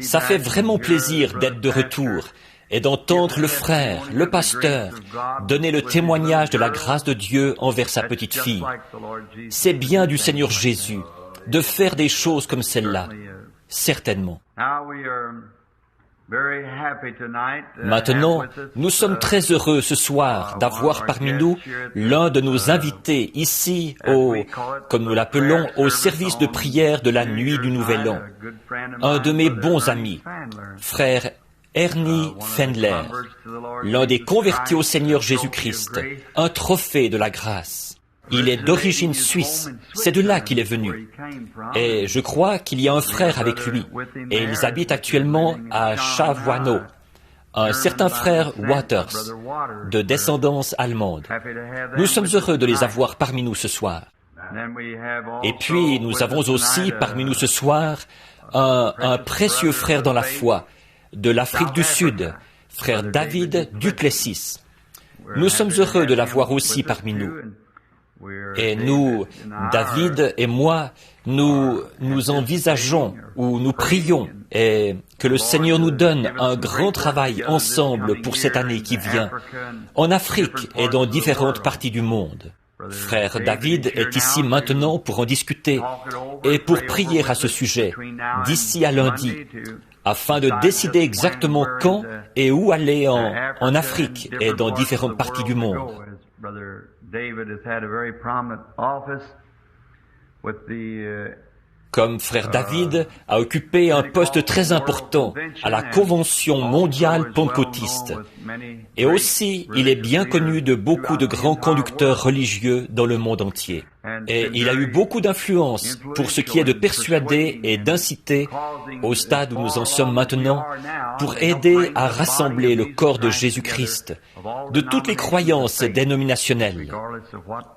Ça fait vraiment plaisir d'être de retour et d'entendre le frère, le pasteur, donner le témoignage de la grâce de Dieu envers sa petite fille. C'est bien du Seigneur Jésus de faire des choses comme celle-là, certainement. Maintenant, nous sommes très heureux ce soir d'avoir parmi nous l'un de nos invités ici comme nous l'appelons, au service de prière de la nuit du Nouvel An. Un de mes bons amis, frère Ernie Fendler, l'un des convertis au Seigneur Jésus-Christ, un trophée de la grâce. Il est d'origine suisse, c'est de là qu'il est venu. Et je crois qu'il y a un frère avec lui, et ils habitent actuellement à Shavano, un certain frère Waters, de descendance allemande. Nous sommes heureux de les avoir parmi nous ce soir. Et puis, nous avons aussi parmi nous ce soir un précieux frère dans la foi, de l'Afrique du Sud, frère David Duplessis. Nous sommes heureux de l'avoir aussi parmi nous. Et nous, David et moi, nous envisageons ou nous prions et que le Seigneur nous donne un grand travail ensemble pour cette année qui vient, en Afrique et dans différentes parties du monde. Frère David est ici maintenant pour en discuter et pour prier à ce sujet, d'ici à lundi, afin de décider exactement quand et où aller en Afrique et dans différentes parties du monde. Comme frère David a occupé un poste très important à la Convention mondiale pentecôtiste. Et aussi, il est bien connu de beaucoup de grands conducteurs religieux dans le monde entier. Et il a eu beaucoup d'influence pour ce qui est de persuader et d'inciter, au stade où nous en sommes maintenant, pour aider à rassembler le corps de Jésus-Christ, de toutes les croyances dénominationnelles,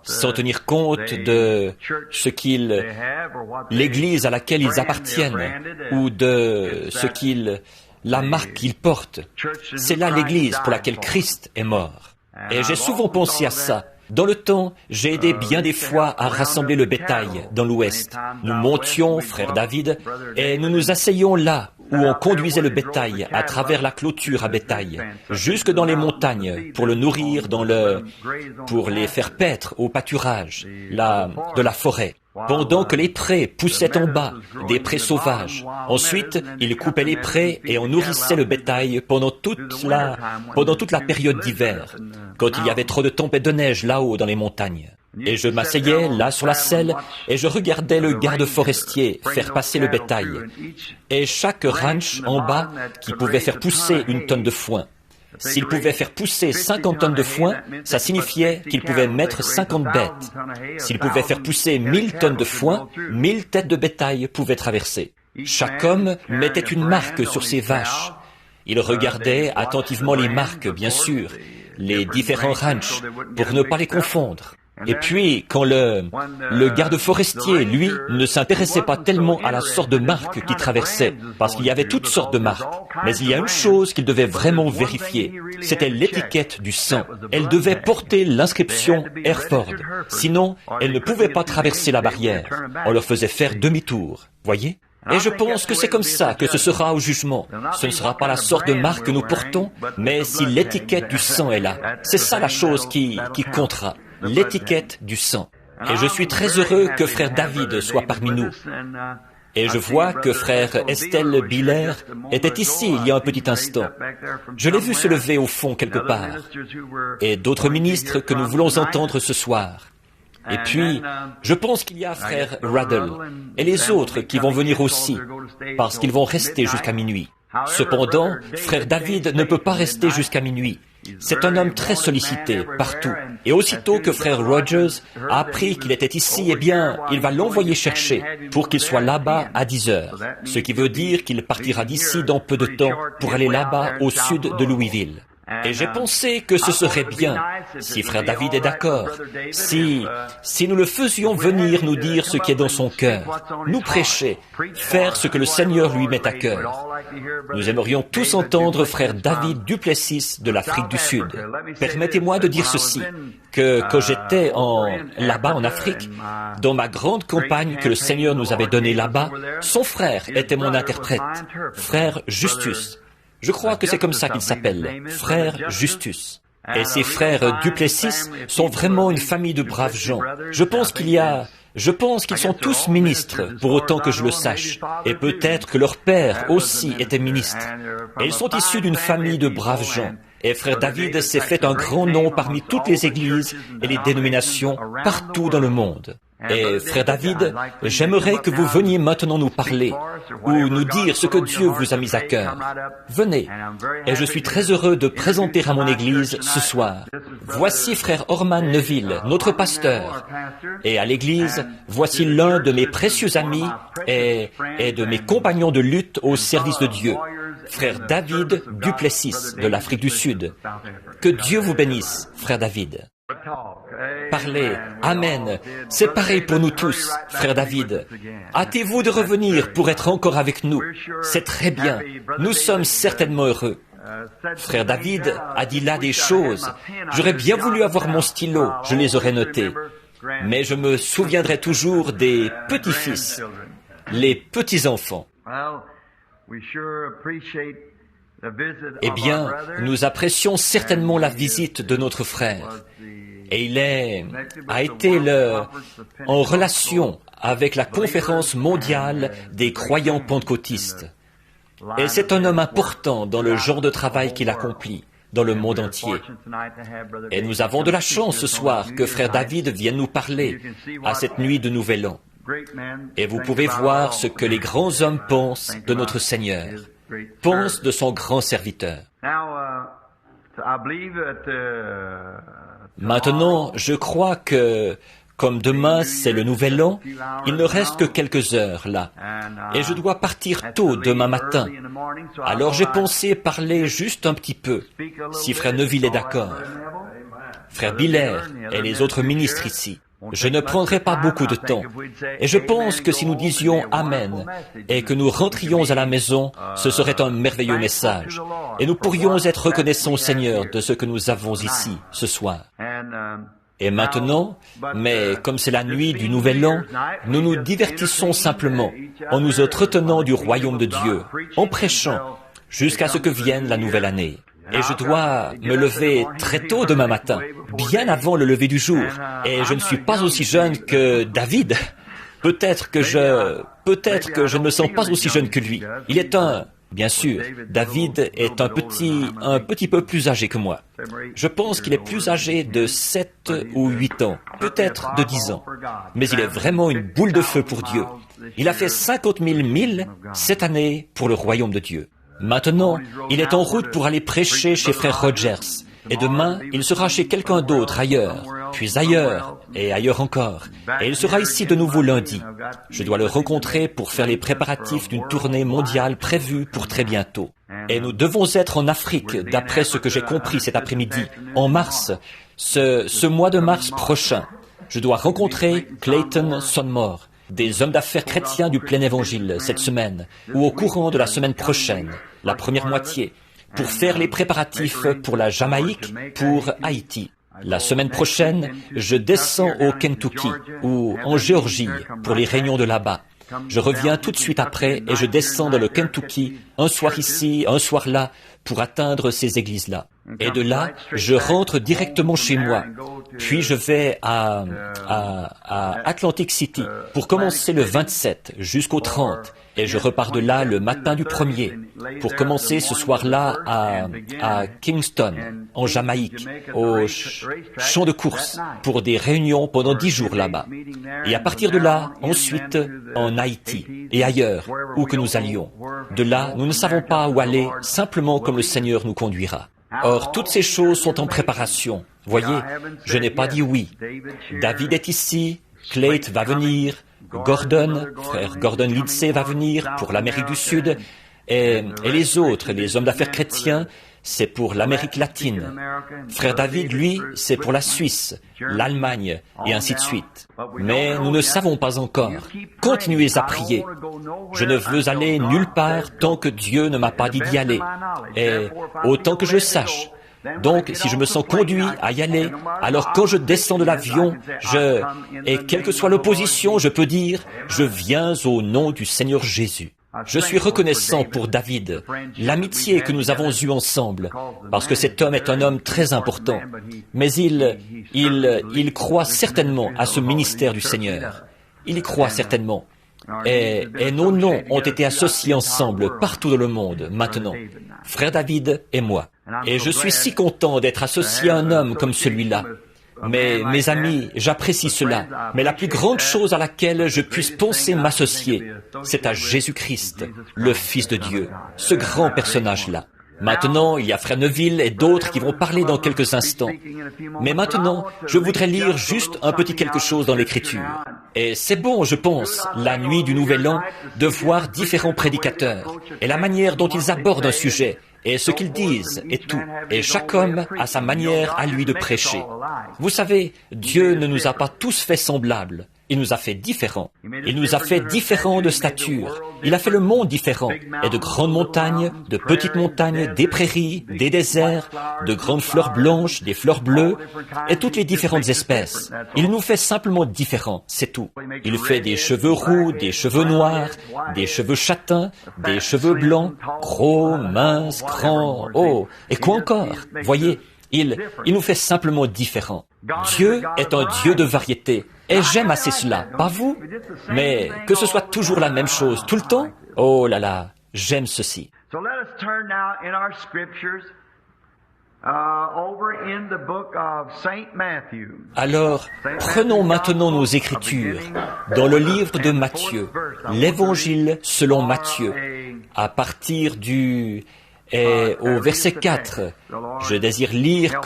sans tenir compte de l'Église à laquelle ils appartiennent, ou de la marque qu'ils portent. C'est là l'Église pour laquelle Christ est mort. Et j'ai souvent pensé à ça. Dans le temps, j'ai aidé bien des fois à rassembler le bétail dans l'Ouest. Nous montions, frère David, et nous nous asseyions là où on conduisait le bétail à travers la clôture à bétail, jusque dans les montagnes, pour le nourrir pour les faire paître au pâturage de la forêt. Pendant que les prés poussaient en bas, des prés sauvages. Ensuite, ils coupaient les prés et on nourrissait le bétail pendant toute la période d'hiver, quand il y avait trop de tempêtes de neige là-haut dans les montagnes. Et je m'asseyais là sur la selle et je regardais le garde forestier faire passer le bétail. Et chaque ranch en bas qui pouvait faire pousser une tonne de foin. S'il pouvait faire pousser 50 tonnes de foin, ça signifiait qu'il pouvait mettre 50 bêtes. S'il pouvait faire pousser 1000 tonnes de foin, 1000 têtes de bétail pouvaient traverser. Chaque homme mettait une marque sur ses vaches. Il regardait attentivement les marques, bien sûr, les différents ranchs, pour ne pas les confondre. Et puis, quand le garde forestier, lui, ne s'intéressait pas tellement à la sorte de marque qu'il traversait, parce qu'il y avait toutes sortes de marques. Mais il y a une chose qu'il devait vraiment vérifier, c'était l'étiquette du sang. Elle devait porter l'inscription Hereford. Sinon, elle ne pouvait pas traverser la barrière. On leur faisait faire demi-tour. Voyez? Et je pense que c'est comme ça que ce sera au jugement. Ce ne sera pas la sorte de marque que nous portons, mais si l'étiquette du sang est là. C'est ça la chose qui comptera. L'étiquette du sang. Et je suis très heureux que frère David soit parmi nous. Et je vois que frère Estelle Biller était ici il y a un petit instant. Je l'ai vu se lever au fond quelque part. Et d'autres ministres que nous voulons entendre ce soir. Et puis, je pense qu'il y a frère Ruddle et les autres qui vont venir aussi, parce qu'ils vont rester jusqu'à minuit. Cependant, frère David ne peut pas rester jusqu'à minuit. C'est un homme très sollicité partout. Et aussitôt que frère Rogers a appris qu'il était ici, eh bien, il va l'envoyer chercher pour qu'il soit là-bas à 10 heures. Ce qui veut dire qu'il partira d'ici dans peu de temps pour aller là-bas au sud de Louisville. Et j'ai pensé que ce serait bien, si frère David est d'accord, si nous le faisions venir nous dire ce qui est dans son cœur, nous prêcher, faire ce que le Seigneur lui met à cœur. Nous aimerions tous entendre frère David Duplessis de l'Afrique du Sud. Permettez-moi de dire ceci, que quand j'étais là-bas en Afrique, dans ma grande campagne que le Seigneur nous avait donnée là-bas, son frère était mon interprète, frère Justus. Je crois que c'est comme ça qu'il s'appelle, frère Justus. Et ces frères Duplessis sont vraiment une famille de braves gens. Je pense qu'ils sont tous ministres, pour autant que je le sache. Et peut-être que leur père aussi était ministre. Et ils sont issus d'une famille de braves gens. Et frère David s'est fait un grand nom parmi toutes les églises et les dénominations partout dans le monde. Et frère David, j'aimerais que vous veniez maintenant nous parler ou nous dire ce que Dieu vous a mis à cœur. Venez. Et je suis très heureux de présenter à mon église ce soir. Voici frère Orman Neville, notre pasteur. Et à l'église, voici l'un de mes précieux amis et de mes compagnons de lutte au service de Dieu, frère David Duplessis de l'Afrique du Sud. Que Dieu vous bénisse, frère David. Parlez. Amen. C'est pareil pour nous tous, frère David. Hâtez-vous de revenir pour être encore avec nous. C'est très bien. Nous sommes certainement heureux. Frère David a dit là des choses. J'aurais bien voulu avoir mon stylo, je les aurais notées. Mais je me souviendrai toujours des petits-fils, les petits-enfants. Eh bien, nous apprécions certainement la visite de notre frère. Et il a été en relation avec la conférence mondiale des croyants pentecôtistes. Et c'est un homme important dans le genre de travail qu'il accomplit dans le monde entier. Et nous avons de la chance ce soir que frère David vienne nous parler à cette nuit de Nouvel An. Et vous pouvez voir ce que les grands hommes pensent de notre Seigneur, pensent de son grand serviteur. Maintenant, je crois que, comme demain c'est le Nouvel An, il ne reste que quelques heures là. Et je dois partir tôt demain matin. Alors j'ai pensé parler juste un petit peu, si frère Neville est d'accord. Frère Biller et les autres ministres ici. Je ne prendrai pas beaucoup de temps. Et je pense que si nous disions Amen et que nous rentrions à la maison, ce serait un merveilleux message. Et nous pourrions être reconnaissants au Seigneur de ce que nous avons ici, ce soir. Et maintenant, mais comme c'est la nuit du Nouvel An, nous nous divertissons simplement en nous entretenant du royaume de Dieu, en prêchant, jusqu'à ce que vienne la nouvelle année. Et je dois me lever très tôt demain matin, bien avant le lever du jour. Et je ne suis pas aussi jeune que David. Peut-être que je ne me sens pas aussi jeune que lui. Il est bien sûr, David est un petit peu plus âgé que moi. Je pense qu'il est plus âgé de 7 ou 8 ans, peut-être de 10 ans. Mais il est vraiment une boule de feu pour Dieu. Il a fait 50 000 milles cette année pour le royaume de Dieu. Maintenant, il est en route pour aller prêcher chez frère Rogers. Et demain, il sera chez quelqu'un d'autre ailleurs, puis ailleurs, et ailleurs encore. Et il sera ici de nouveau lundi. Je dois le rencontrer pour faire les préparatifs d'une tournée mondiale prévue pour très bientôt. Et nous devons être en Afrique, d'après ce que j'ai compris cet après-midi, en mars, ce mois de mars prochain. Je dois rencontrer Clayton Sonmore, des hommes d'affaires chrétiens du plein évangile cette semaine, ou au courant de la semaine prochaine, la première moitié, pour faire les préparatifs pour la Jamaïque, pour Haïti. La semaine prochaine, je descends au Kentucky, ou en Géorgie, pour les réunions de là-bas. Je reviens tout de suite après et je descends dans le Kentucky, un soir ici, un soir là, pour atteindre ces églises-là. Et de là, je rentre directement chez moi. Puis je vais à Atlantic City pour commencer le 27 jusqu'au 30. Et je repars de là le matin du 1er pour commencer ce soir-là à Kingston, en Jamaïque, au champ de course, pour des réunions pendant 10 jours là-bas. Et à partir de là, ensuite, en Haïti et ailleurs, où que nous allions. De là, nous ne savons pas où aller, simplement comme le Seigneur nous conduira. Or, toutes ces choses sont en préparation. Voyez, je n'ai pas dit oui. David est ici, Clayton va venir, Gordon, frère Gordon Lindsay va venir pour l'Amérique du Sud, et les autres, les hommes d'affaires chrétiens, c'est pour l'Amérique latine. Frère David, lui, c'est pour la Suisse, l'Allemagne, et ainsi de suite. Mais nous ne savons pas encore. Continuez à prier. Je ne veux aller nulle part tant que Dieu ne m'a pas dit d'y aller. Et autant que je sache. Donc, si je me sens conduit à y aller, alors quand je descends de l'avion, et quelle que soit l'opposition, je peux dire, je viens au nom du Seigneur Jésus. Je suis reconnaissant pour David, l'amitié que nous avons eue ensemble, parce que cet homme est un homme très important, mais il croit certainement à ce ministère du Seigneur. Il y croit certainement. Et nos noms ont été associés ensemble partout dans le monde, maintenant, frère David et moi. Et je suis si content d'être associé à un homme comme celui-là. Mais mes amis, j'apprécie cela, mais la plus grande chose à laquelle je puisse penser m'associer, c'est à Jésus-Christ, le Fils de Dieu, ce grand personnage-là. Maintenant, il y a Frère Neville et d'autres qui vont parler dans quelques instants. Mais maintenant, je voudrais lire juste un petit quelque chose dans l'Écriture. Et c'est bon, je pense, la nuit du Nouvel An, de voir différents prédicateurs et la manière dont ils abordent un sujet et ce qu'ils disent et tout. Et chaque homme a sa manière à lui de prêcher. Vous savez, Dieu ne nous a pas tous fait semblables. Il nous a fait différents. Il nous a fait différents de stature. Il a fait le monde différent. Et de grandes montagnes, de petites montagnes, des prairies, des déserts, de grandes fleurs blanches, des fleurs bleues, et toutes les différentes espèces. Il nous fait simplement différents, c'est tout. Il fait des cheveux roux, des cheveux noirs, des cheveux châtains, des cheveux blancs, gros, minces, grands, oh, et quoi encore? Voyez, il nous fait simplement différents. Dieu est un Dieu de variété. Et j'aime assez cela, pas vous? Mais que ce soit toujours la même chose, tout le temps? Oh là là, j'aime ceci. Alors, prenons maintenant nos Écritures dans le livre de Matthieu, l'Évangile selon Matthieu, à partir au verset 4. Je désire lire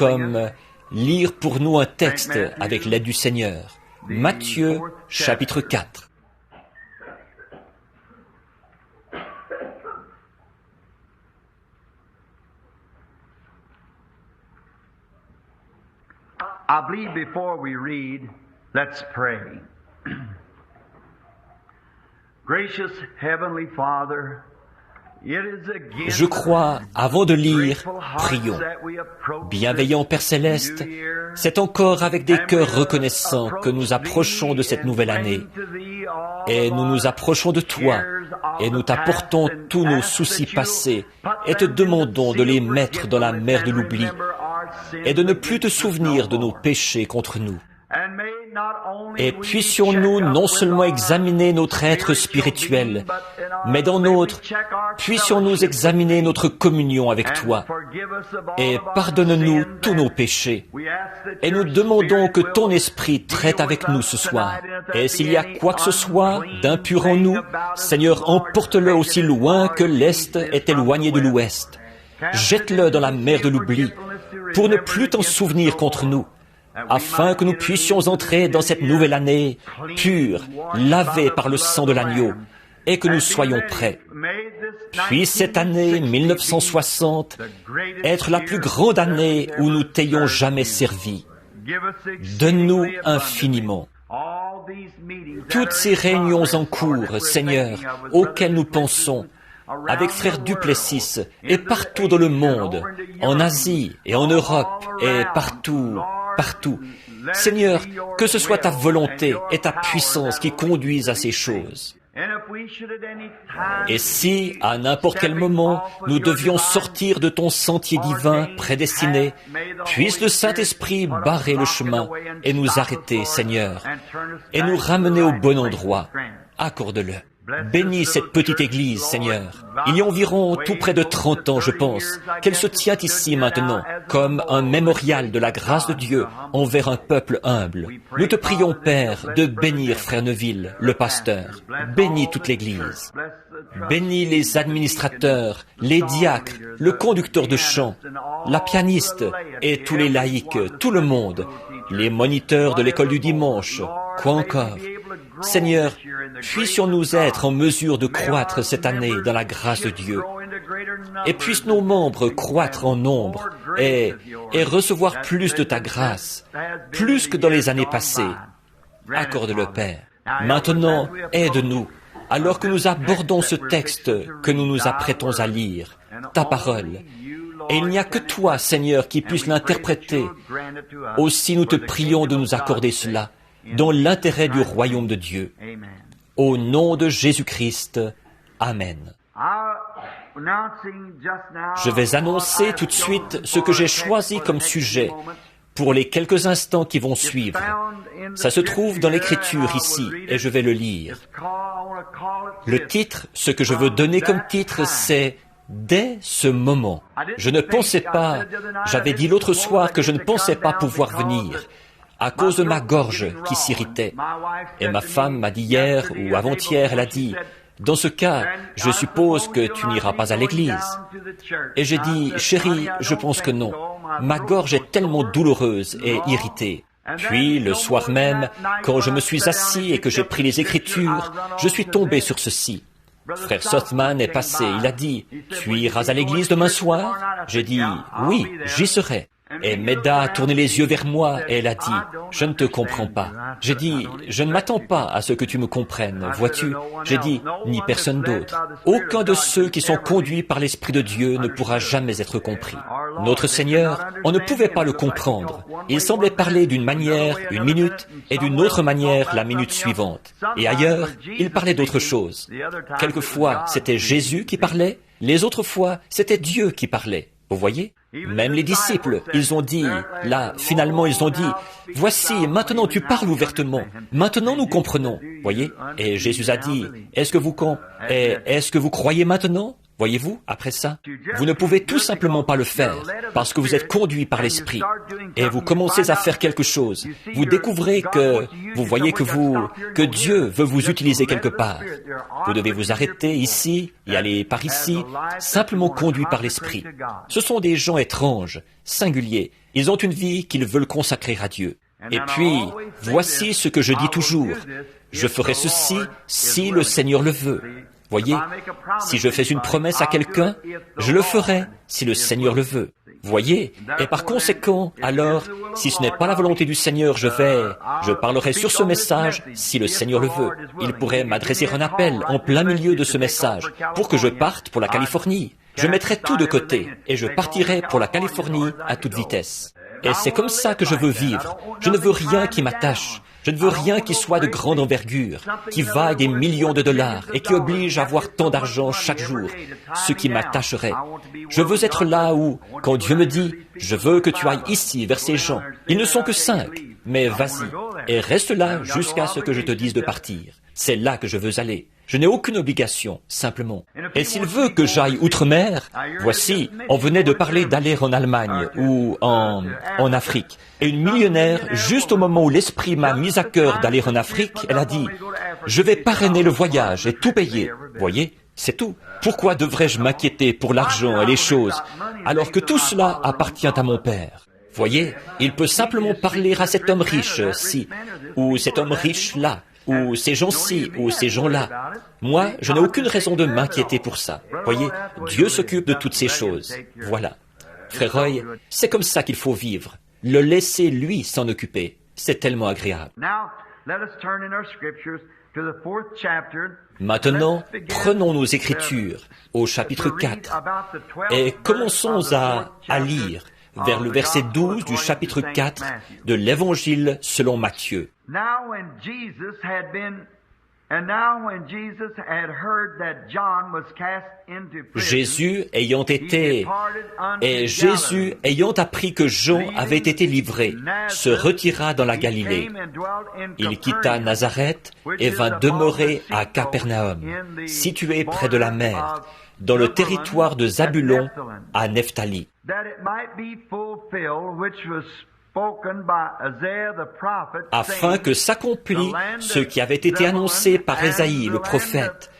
pour nous un texte avec l'aide du Seigneur. Matthieu, chapitre 4. I believe before we read, let's pray. Gracious Heavenly Father, je crois, avant de lire, prions. Bienveillant Père Céleste, c'est encore avec des cœurs reconnaissants que nous approchons de cette nouvelle année. Et nous nous approchons de toi, et nous t'apportons tous nos soucis passés, et te demandons de les mettre dans la mer de l'oubli, et de ne plus te souvenir de nos péchés contre nous. Et puissions-nous non seulement examiner notre être spirituel, mais puissions-nous examiner notre communion avec toi, et pardonne-nous tous nos péchés. Et nous demandons que ton esprit traite avec nous ce soir. Et s'il y a quoi que ce soit d'impur en nous, Seigneur, emporte-le aussi loin que l'Est est éloigné de l'Ouest. Jette-le dans la mer de l'oubli, pour ne plus t'en souvenir contre nous, afin que nous puissions entrer dans cette nouvelle année pure, lavée par le sang de l'agneau, et que nous soyons prêts. Puis cette année 1960 être la plus grande année où nous t'ayons jamais servi. Donne-nous infiniment. Toutes ces réunions en cours, Seigneur, auxquelles nous pensons, avec Frère Duplessis et partout dans le monde, en Asie et en Europe et partout. Seigneur, que ce soit ta volonté et ta puissance qui conduisent à ces choses. Et si, à n'importe quel moment, nous devions sortir de ton sentier divin prédestiné, puisse le Saint-Esprit barrer le chemin et nous arrêter, Seigneur, et nous ramener au bon endroit. Accorde-le. Bénis cette petite église, Seigneur. Il y a environ tout près de 30 ans, je pense, qu'elle se tient ici maintenant, comme un mémorial de la grâce de Dieu envers un peuple humble. Nous te prions, Père, de bénir Frère Neville, le pasteur. Bénis toute l'église. Bénis les administrateurs, les diacres, le conducteur de chant, la pianiste et tous les laïcs, tout le monde, les moniteurs de l'école du dimanche, quoi encore. Seigneur, puissions-nous être en mesure de croître cette année dans la grâce de Dieu. et puissent nos membres croître en nombre et recevoir plus de ta grâce, plus que dans les années passées. Accorde-le, Père. Maintenant, aide-nous, alors que nous abordons ce texte que nous nous apprêtons à lire, ta parole. Et il n'y a que toi, Seigneur, qui puisse l'interpréter. Aussi nous te prions de nous accorder cela, dans l'intérêt du royaume de Dieu. Au nom de Jésus-Christ. Amen. Je vais annoncer tout de suite ce que j'ai choisi comme sujet pour les quelques instants qui vont suivre. Ça se trouve dans l'Écriture ici, et je vais le lire. Le titre, ce que je veux donner comme titre, c'est « Dès ce moment ». Je ne pensais pas, j'avais dit l'autre soir que je ne pensais pas pouvoir venir, à cause de ma gorge qui s'irritait. Et ma femme m'a dit hier ou avant-hier, elle a dit, « Dans ce cas, je suppose que tu n'iras pas à l'église. » Et j'ai dit, « Chérie, je pense que non. Ma gorge est tellement douloureuse et irritée. » Puis, le soir même, quand je me suis assis et que j'ai pris les Écritures, je suis tombé sur ceci. Frère Sothman est passé, il a dit, « Tu iras à l'église demain soir ?» J'ai dit, « Oui, j'y serai. » Et Meda a tourné les yeux vers moi et elle a dit, « Je ne te comprends pas. » J'ai dit, « Je ne m'attends pas à ce que tu me comprennes, vois-tu ?» J'ai dit, « Ni personne d'autre. Aucun de ceux qui sont conduits par l'Esprit de Dieu ne pourra jamais être compris. Notre Seigneur, on ne pouvait pas le comprendre. Il semblait parler d'une manière, une minute, et d'une autre manière, la minute suivante. Et ailleurs, il parlait d'autre chose. Quelquefois, c'était Jésus qui parlait, les autres fois, c'était Dieu qui parlait. Vous voyez? Même les disciples, ils ont dit, là, finalement, ils ont dit, « Voici, maintenant tu parles ouvertement, maintenant nous comprenons. » Voyez? Et Jésus a dit, « Est-ce que vous croyez maintenant? » Voyez-vous, après ça, vous ne pouvez tout simplement pas le faire, parce que vous êtes conduit par l'Esprit, et vous commencez à faire quelque chose. Vous découvrez vous voyez que Dieu veut vous utiliser quelque part. Vous devez vous arrêter ici, et aller par ici, simplement conduit par l'Esprit. Ce sont des gens étranges, singuliers. Ils ont une vie qu'ils veulent consacrer à Dieu. Et puis, voici ce que je dis toujours. Je ferai ceci si le Seigneur le veut. Voyez, si je fais une promesse à quelqu'un, je le ferai si le Seigneur le veut. Voyez, et par conséquent, alors, si ce n'est pas la volonté du Seigneur, je parlerai sur ce message si le Seigneur le veut. Il pourrait m'adresser un appel en plein milieu de ce message pour que je parte pour la Californie. Je mettrai tout de côté et je partirai pour la Californie à toute vitesse. Et c'est comme ça que je veux vivre. Je ne veux rien qui m'attache. Je ne veux rien qui soit de grande envergure, qui vaille des millions de dollars et qui oblige à avoir tant d'argent chaque jour, ce qui m'attacherait. Je veux être là où, quand Dieu me dit, « Je veux que tu ailles ici vers ces gens, ils ne sont que 5, mais vas-y, et reste là jusqu'à ce que je te dise de partir. C'est là que je veux aller. Je n'ai aucune obligation, simplement. Et s'il veut que j'aille outre-mer, voici, on venait de parler d'aller en Allemagne ou en Afrique. Et une millionnaire, juste au moment où l'Esprit m'a mis à cœur d'aller en Afrique, elle a dit, « Je vais parrainer le voyage et tout payer. » Voyez, c'est tout. Pourquoi devrais-je m'inquiéter pour l'argent et les choses, alors que tout cela appartient à mon Père? Voyez, il peut simplement parler à cet homme riche-ci, ou cet homme riche-là, ou ces gens-ci, ou ces gens-là. Moi, je n'ai aucune raison de m'inquiéter pour ça. Voyez, Dieu s'occupe de toutes ces choses. Voilà. Frère Roy, c'est comme ça qu'il faut vivre. Le laisser, lui, s'en occuper. C'est tellement agréable. Maintenant, prenons nos Écritures au chapitre 4 et commençons à lire vers le verset 12 du chapitre 4 de l'Évangile selon Matthieu. Jésus ayant appris que Jean avait été livré, se retira dans la Galilée. Il quitta Nazareth et vint demeurer à Capernaum, situé près de la mer, dans le territoire de Zabulon à Nephtali, afin que s'accomplît ce qui avait été annoncé par Ésaïe le prophète.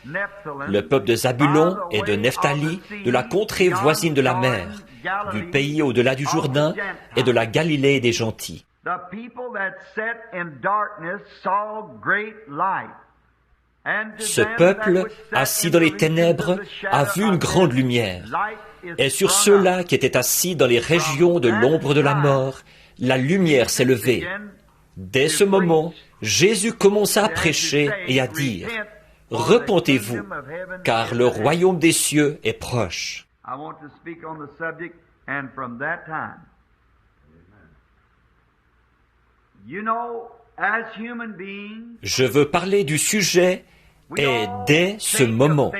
Le peuple de Zabulon et de Nephtali, de la contrée voisine de la mer, du pays au-delà du Jourdain et de la Galilée des gentils. Ce peuple, assis dans les ténèbres, a vu une grande lumière. Et sur ceux-là qui étaient assis dans les régions de l'ombre de la mort, la lumière s'est levée. Dès ce moment, Jésus commença à prêcher et à dire, « Repentez-vous, car le royaume des cieux est proche. » Je veux parler du sujet et dès ce moment.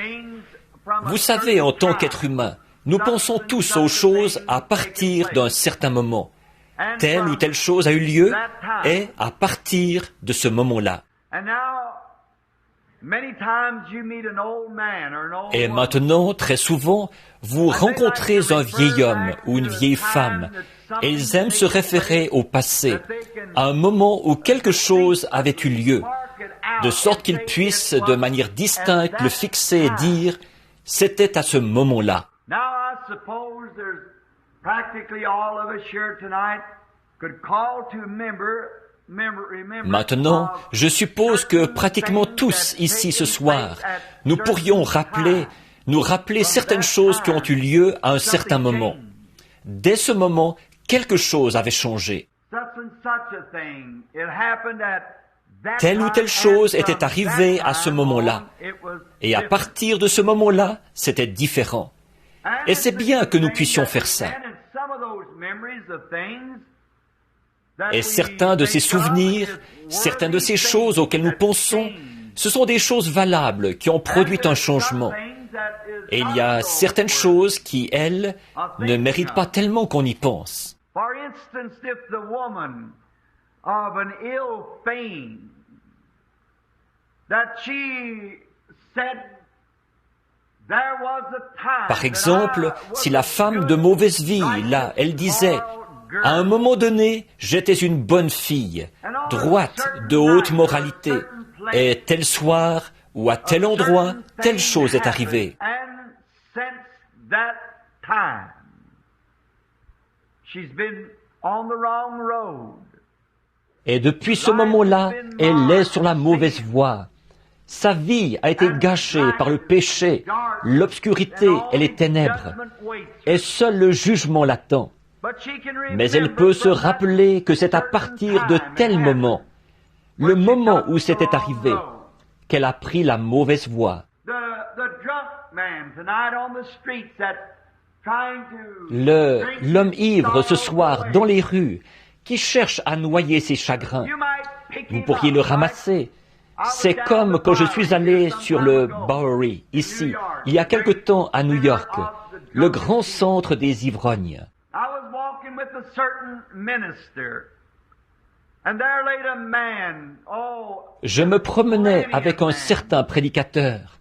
Vous savez, en tant qu'être humain, nous pensons tous aux choses à partir d'un certain moment. Telle ou telle chose a eu lieu et à partir de ce moment-là. Et maintenant, très souvent, vous rencontrez un vieil homme ou une vieille femme et ils aiment se référer au passé, à un moment où quelque chose avait eu lieu, de sorte qu'ils puissent de manière distincte le fixer et dire « c'était à ce moment-là ». Maintenant, je suppose que pratiquement tous ici ce soir, nous pourrions nous rappeler certaines choses qui ont eu lieu à un certain moment. Dès ce moment, quelque chose avait changé. Telle ou telle chose était arrivée à ce moment-là. Et à partir de ce moment-là, c'était différent. Et c'est bien que nous puissions faire ça. Et certains de ces souvenirs, certaines de ces choses auxquelles nous pensons, ce sont des choses valables qui ont produit un changement. Et il y a certaines choses qui, elles, ne méritent pas tellement qu'on y pense. Par exemple, si la femme de mauvaise vie, là, elle disait « À un moment donné, j'étais une bonne fille, droite, de haute moralité, et tel soir ou à tel endroit, telle chose est arrivée. » Et depuis ce moment-là, elle est sur la mauvaise voie. Sa vie a été gâchée par le péché, l'obscurité et les ténèbres, et seul le jugement l'attend. Mais elle peut se rappeler que c'est à partir de tel moment, le moment où c'était arrivé, qu'elle a pris la mauvaise voie. L'homme ivre ce soir dans les rues, qui cherche à noyer ses chagrins, vous pourriez le ramasser. C'est comme quand je suis allé sur le Bowery, ici, il y a quelque temps à New York, le grand centre des ivrognes. Je me promenais avec un certain prédicateur,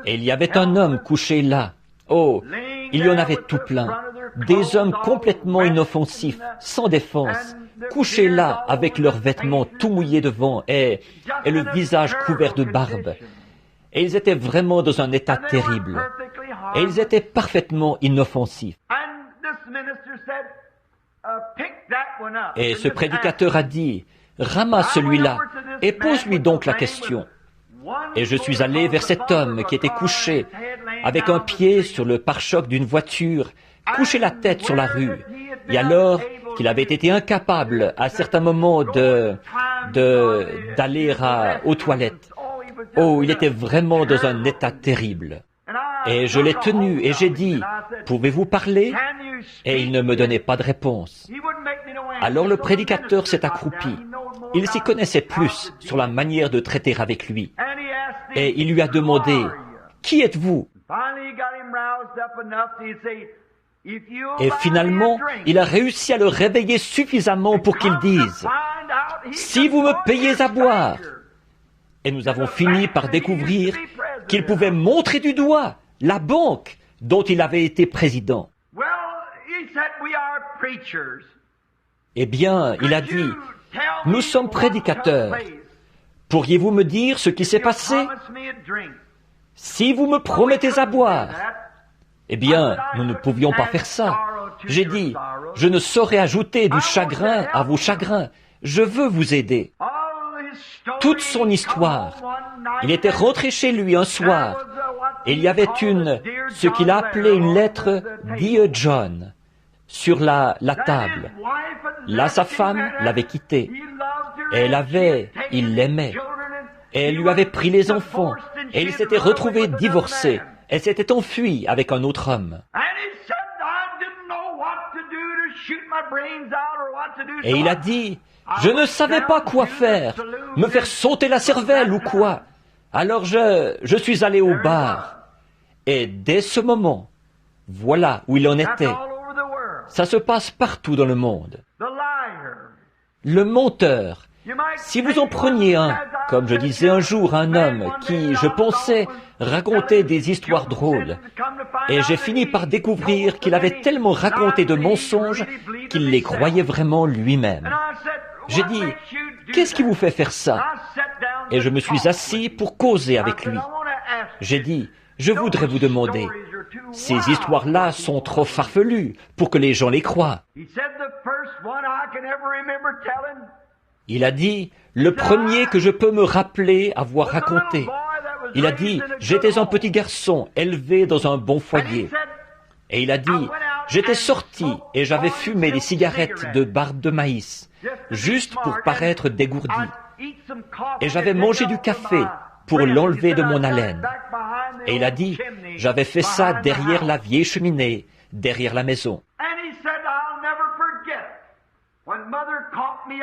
et il y avait un homme couché là. Oh, il y en avait tout plein. Des hommes complètement inoffensifs, sans défense, couchés là avec leurs vêtements tout mouillés devant et le visage couvert de barbe. Et ils étaient vraiment dans un état terrible. Et ils étaient parfaitement inoffensifs. Et ce prédicateur a dit, « Ramasse celui-là et pose-lui donc la question. » Et je suis allé vers cet homme qui était couché, avec un pied sur le pare-choc d'une voiture, couché la tête sur la rue. Et alors qu'il avait été incapable à certains moments d'aller aux toilettes. Oh, il était vraiment dans un état terrible. Et je l'ai tenu et j'ai dit, « Pouvez-vous parler ?» Et il ne me donnait pas de réponse. Alors le prédicateur s'est accroupi. Il s'y connaissait plus sur la manière de traiter avec lui. Et il lui a demandé, « Qui êtes-vous » Et finalement, il a réussi à le réveiller suffisamment pour qu'il dise, « Si vous me payez à boire !» Et nous avons fini par découvrir qu'il pouvait montrer du doigt la banque dont il avait été président. Eh bien, il a dit, « Nous sommes prédicateurs. Pourriez-vous me dire ce qui s'est passé ? Si vous me promettez à boire. » Eh bien, nous ne pouvions pas faire ça. J'ai dit, « Je ne saurais ajouter du chagrin à vos chagrins. Je veux vous aider. » toute son histoire. Il était rentré chez lui un soir, et il y avait ce qu'il a appelé une lettre « Dear John » sur la table. Là, sa femme l'avait quitté. Il l'aimait. Et elle lui avait pris les enfants. Et il s'était retrouvé divorcé. Elle s'était enfuie avec un autre homme. Et il a dit, je ne savais pas quoi faire, me faire sauter la cervelle ou quoi. Alors je suis allé au bar. Et dès ce moment, voilà où il en était. Ça se passe partout dans le monde. Le menteur. Si vous en preniez un, comme je disais un jour à un homme qui, je pensais, racontait des histoires drôles, et j'ai fini par découvrir qu'il avait tellement raconté de mensonges qu'il les croyait vraiment lui-même. J'ai dit, qu'est-ce qui vous fait faire ça? Et je me suis assis pour causer avec lui. J'ai dit, je voudrais vous demander, ces histoires-là sont trop farfelues pour que les gens les croient. Il a dit, le premier que je peux me rappeler avoir raconté. Il a dit, j'étais un petit garçon élevé dans un bon foyer. Et il a dit, j'étais sorti et j'avais fumé des cigarettes de barbe de maïs, juste pour paraître dégourdi. Et j'avais mangé du café pour l'enlever de mon haleine. Et il a dit, j'avais fait ça derrière la vieille cheminée, derrière la maison.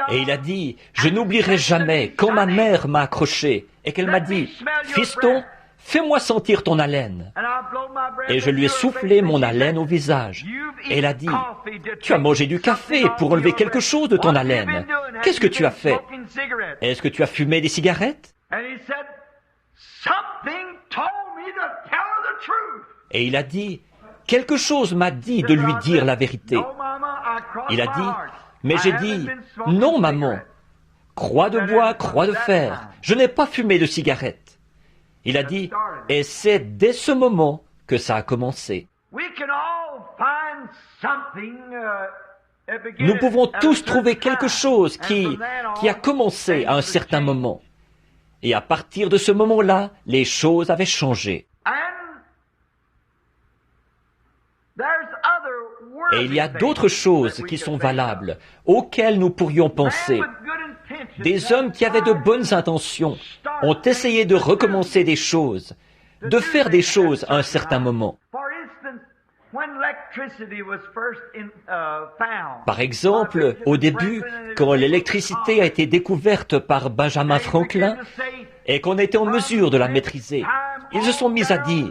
Et il a dit, je n'oublierai jamais quand ma mère m'a accroché et qu'elle m'a dit, fiston, fais-moi sentir ton haleine. Et je lui ai soufflé mon haleine au visage. Et elle a dit, tu as mangé du café pour enlever quelque chose de ton haleine. Qu'est-ce que tu as fait? Est-ce que tu as fumé des cigarettes? Et il a dit, quelque chose m'a dit de lui dire la vérité. Il a dit, mais j'ai dit, non maman, croix de bois, croix de fer, je n'ai pas fumé de cigarette. Il a dit, et c'est dès ce moment que ça a commencé. Nous pouvons tous trouver quelque chose qui a commencé à un certain moment. Et à partir de ce moment-là, les choses avaient changé. Et il y a d'autres choses qui sont valables, auxquelles nous pourrions penser. Des hommes qui avaient de bonnes intentions ont essayé de recommencer des choses, de faire des choses à un certain moment. Par exemple, au début, quand l'électricité a été découverte par Benjamin Franklin et qu'on était en mesure de la maîtriser, ils se sont mis à dire,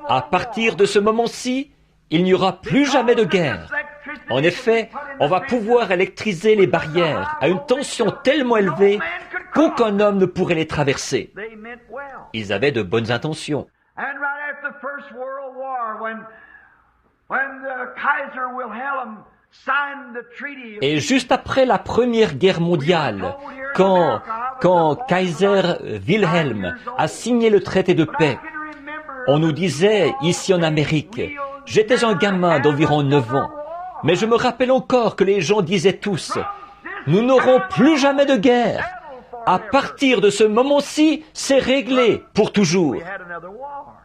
à partir de ce moment-ci, il n'y aura plus jamais de guerre. En effet, on va pouvoir électriser les barrières à une tension tellement élevée qu'aucun homme ne pourrait les traverser. Ils avaient de bonnes intentions. Et juste après la Première Guerre mondiale, quand Kaiser Wilhelm a signé le traité de paix, on nous disait, ici en Amérique, j'étais un gamin d'environ 9 ans, mais je me rappelle encore que les gens disaient tous, nous n'aurons plus jamais de guerre. À partir de ce moment-ci, c'est réglé pour toujours.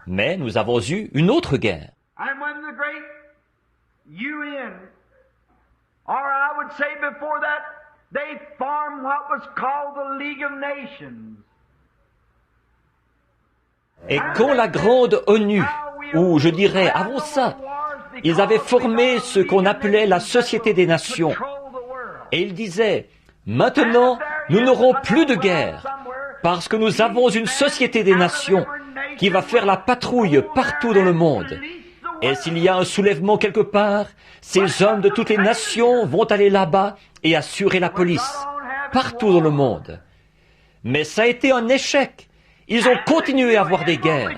Mais nous avons eu une autre guerre. Et quand la grande ONU, ou je dirais avant ça, ils avaient formé ce qu'on appelait la Société des Nations. Et ils disaient, maintenant, nous n'aurons plus de guerre, parce que nous avons une Société des Nations qui va faire la patrouille partout dans le monde. Et s'il y a un soulèvement quelque part, ces hommes de toutes les nations vont aller là-bas et assurer la police, partout dans le monde. Mais ça a été un échec. Ils ont continué à avoir des guerres.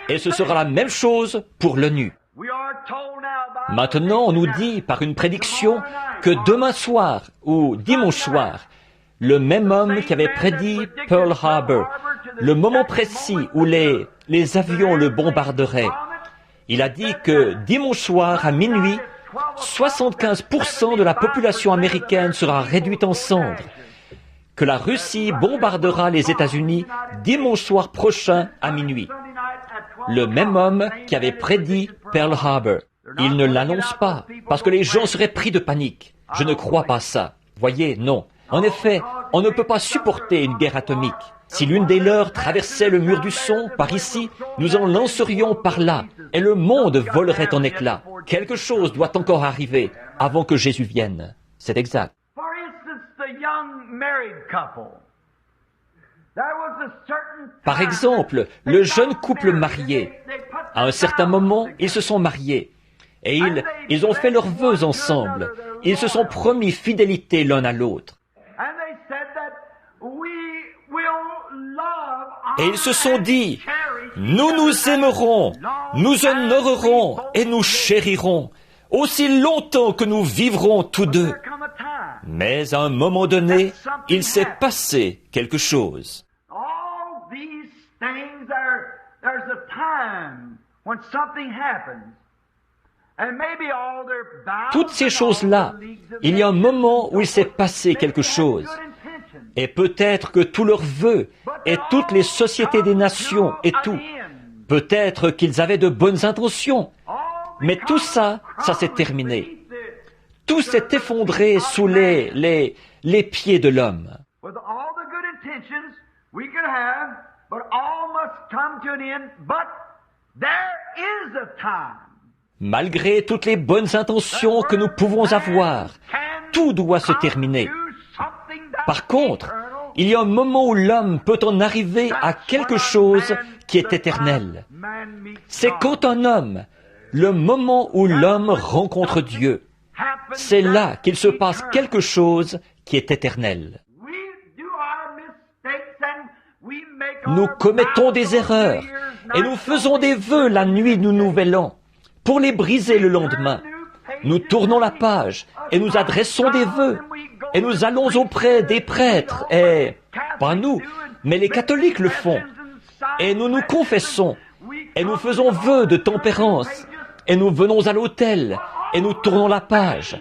Et ce sera la même chose pour l'ONU. Maintenant, on nous dit par une prédiction que demain soir ou dimanche soir, le même homme qui avait prédit Pearl Harbor, le moment précis où les avions le bombarderaient, il a dit que dimanche soir à minuit, 75% de la population américaine sera réduite en cendres, que la Russie bombardera les États-Unis dimanche soir prochain à minuit. Le même homme qui avait prédit Pearl Harbor. Il ne l'annonce pas, parce que les gens seraient pris de panique. Je ne crois pas ça. Voyez, non. En effet, on ne peut pas supporter une guerre atomique. Si l'une des leurs traversait le mur du son, par ici, nous en lancerions par là, et le monde volerait en éclats. Quelque chose doit encore arriver avant que Jésus vienne. C'est exact. Par exemple, le jeune couple marié. À un certain moment, ils se sont mariés. Et ils ont fait leurs vœux ensemble. Ils se sont promis fidélité l'un à l'autre. Et ils se sont dit, nous nous aimerons, nous honorerons et nous chérirons aussi longtemps que nous vivrons tous deux. Mais à un moment donné, il s'est passé quelque chose. Toutes ces choses-là, il y a un moment où il s'est passé quelque chose. Et peut-être que tous leurs vœux et toutes les sociétés des nations et tout, peut-être qu'ils avaient de bonnes intentions, mais tout ça, ça s'est terminé. Tout s'est effondré sous les pieds de l'homme. Malgré toutes les bonnes intentions que nous pouvons avoir, tout doit se terminer. Par contre, il y a un moment où l'homme peut en arriver à quelque chose qui est éternel. C'est quand un homme, le moment où l'homme rencontre Dieu, c'est là qu'il se passe quelque chose qui est éternel. Nous commettons des erreurs et nous faisons des vœux la nuit du Nouvel An pour les briser le lendemain. Nous tournons la page et nous adressons des vœux et nous allons auprès des prêtres et, pas nous, mais les catholiques le font. Et nous nous confessons et nous faisons vœu de tempérance et nous venons à l'autel et nous tournons la page.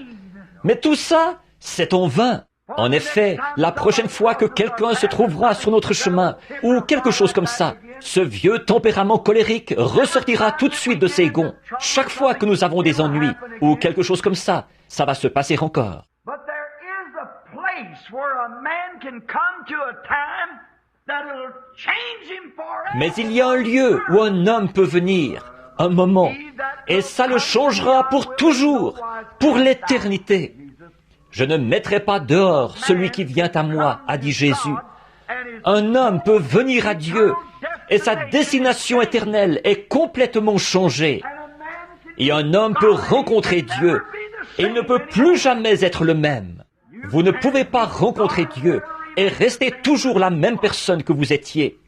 Mais tout ça, c'est en vain. En effet, la prochaine fois que quelqu'un se trouvera sur notre chemin, ou quelque chose comme ça, ce vieux tempérament colérique ressortira tout de suite de ses gonds. Chaque fois que nous avons des ennuis, ou quelque chose comme ça va se passer encore. Mais il y a un lieu où un homme peut venir, un moment, et ça le changera pour toujours, pour l'éternité. Je ne mettrai pas dehors celui qui vient à moi, a dit Jésus. Un homme peut venir à Dieu et sa destination éternelle est complètement changée. Et un homme peut rencontrer Dieu et il ne peut plus jamais être le même. Vous ne pouvez pas rencontrer Dieu et rester toujours la même personne que vous étiez.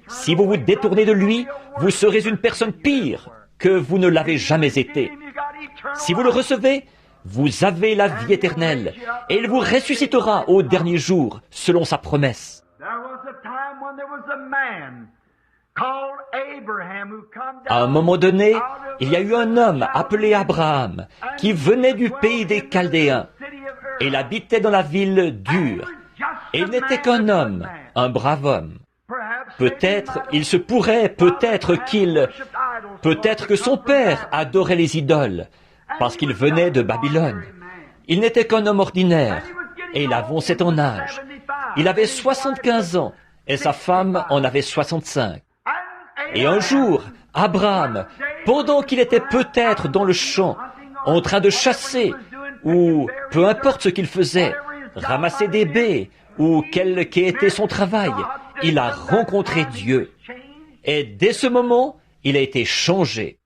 Si vous vous détournez de lui, vous serez une personne pire que vous ne l'avez jamais été. Si vous le recevez, vous avez la vie éternelle, et il vous ressuscitera au dernier jour, selon sa promesse. À un moment donné, il y a eu un homme appelé Abraham, qui venait du pays des Chaldéens, et il habitait dans la ville d'Ur. Et il n'était qu'un homme, un brave homme. Peut-être, il se pourrait, peut-être que son père adorait les idoles, parce qu'il venait de Babylone. Il n'était qu'un homme ordinaire, et il avançait en âge. Il avait 75 ans, et sa femme en avait 65. Et un jour, Abraham, pendant qu'il était peut-être dans le champ, en train de chasser, ou peu importe ce qu'il faisait, ramasser des baies, ou quel qu'était son travail, il a rencontré Dieu. Et dès ce moment, il a été changé.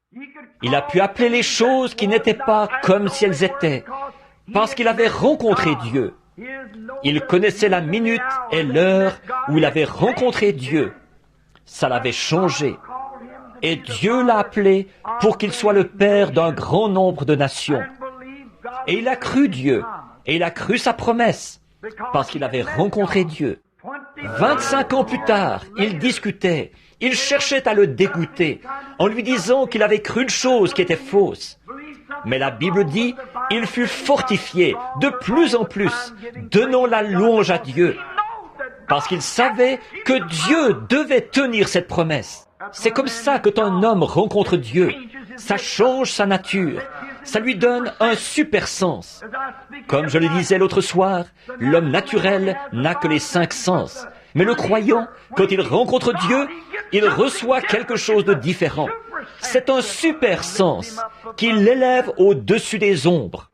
Il a pu appeler les choses qui n'étaient pas comme si elles étaient, parce qu'il avait rencontré Dieu. Il connaissait la minute et l'heure où il avait rencontré Dieu. Ça l'avait changé. Et Dieu l'a appelé pour qu'il soit le père d'un grand nombre de nations. Et il a cru Dieu, et il a cru sa promesse, parce qu'il avait rencontré Dieu. 25 ans plus tard, il discutait. Il cherchait à le dégoûter, en lui disant qu'il avait cru une chose qui était fausse. Mais la Bible dit, il fut fortifié de plus en plus, donnant la louange à Dieu. parce qu'il savait que Dieu devait tenir cette promesse. C'est comme ça que quand un homme rencontre Dieu, ça change sa nature, ça lui donne un super sens. Comme je le disais l'autre soir, l'homme naturel n'a que les 5 sens. Mais le croyant, quand il rencontre Dieu, il reçoit quelque chose de différent. C'est un super sens qui l'élève au-dessus des ombres.